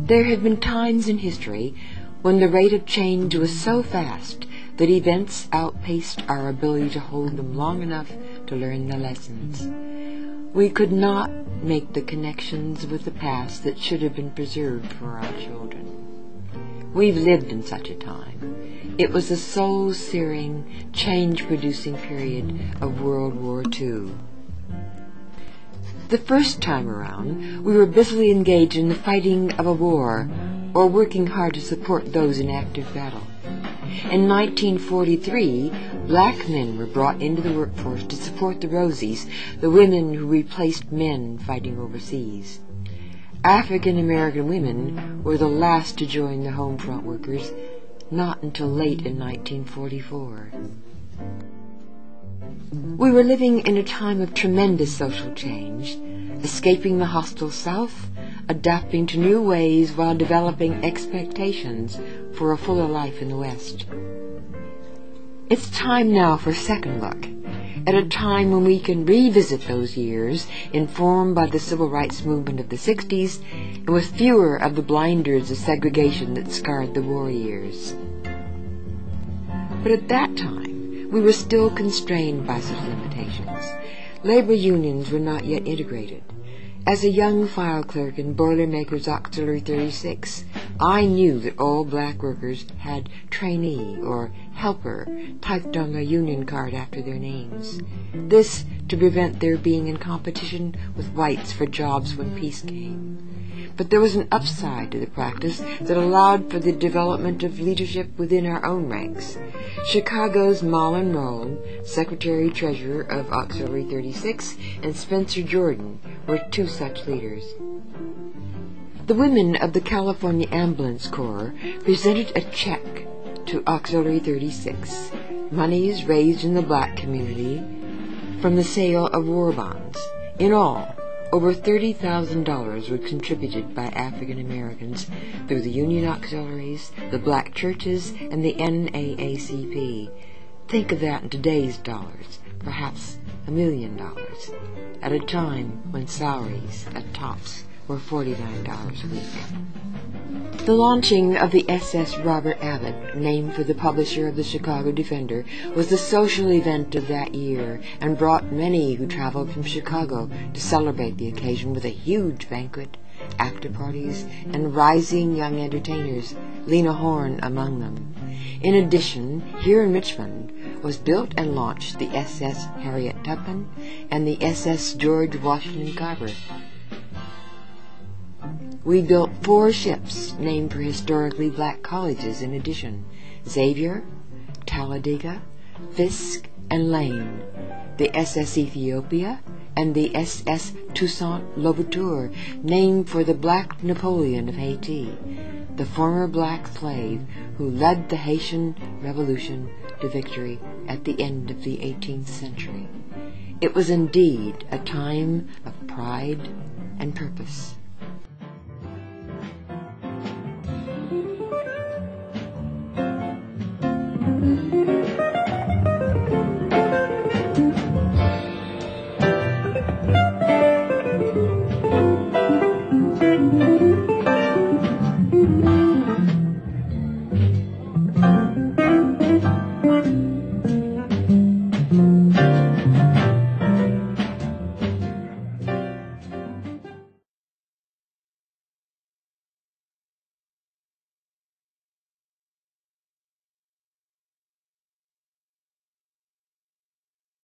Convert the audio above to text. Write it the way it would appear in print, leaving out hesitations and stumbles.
There have been times in history when the rate of change was so fast that events outpaced our ability to hold them long enough to learn the lessons. We could not make the connections with the past that should have been preserved for our children. We've lived in such a time. It was the soul-searing, change-producing period of World War II. The first time around, we were busily engaged in the fighting of a war or working hard to support those in active battle. In 1943, black men were brought into the workforce to support the Rosies, the women who replaced men fighting overseas. African American women were the last to join the home front workers, not until late in 1944. We were living in a time of tremendous social change, escaping the hostile South, adapting to new ways while developing expectations for a fuller life in the West. It's time now for a second look, at a time when we can revisit those years informed by the civil rights movement of the 60s and with fewer of the blinders of segregation that scarred the war years. But at that time, we were still constrained by such limitations. Labor unions were not yet integrated. As a young file clerk in Boilermakers Auxiliary 36, I knew that all black workers had trainee or helper typed on their union card after their names. This to prevent their being in competition with whites for jobs when peace came. But there was an upside to the practice that allowed for the development of leadership within our own ranks. Chicago's Marlon Roll, Secretary-Treasurer of Auxiliary 36, and Spencer Jordan were two such leaders. The women of the California Ambulance Corps presented a check to Auxiliary 36, monies raised in the black community from the sale of war bonds. In all, over $30,000 were contributed by African Americans through the Union Auxiliaries, the black churches, and the NAACP. Think of that in today's dollars, perhaps $1 million, at a time when salaries at tops were $49 a week. The launching of the SS Robert Abbott, named for the publisher of the Chicago Defender, was the social event of that year and brought many who traveled from Chicago to celebrate the occasion with a huge banquet, after-parties, and rising young entertainers, Lena Horne among them. In addition, here in Richmond was built and launched the SS Harriet Tubman and the SS George Washington Carver. We built 4 ships named for historically black colleges in addition: Xavier, Talladega, Fisk, and Lane, the SS Ethiopia, and the SS Toussaint Louverture, named for the black Napoleon of Haiti, the former black slave who led the Haitian Revolution to victory at the end of the 18th century. It was indeed a time of pride and purpose.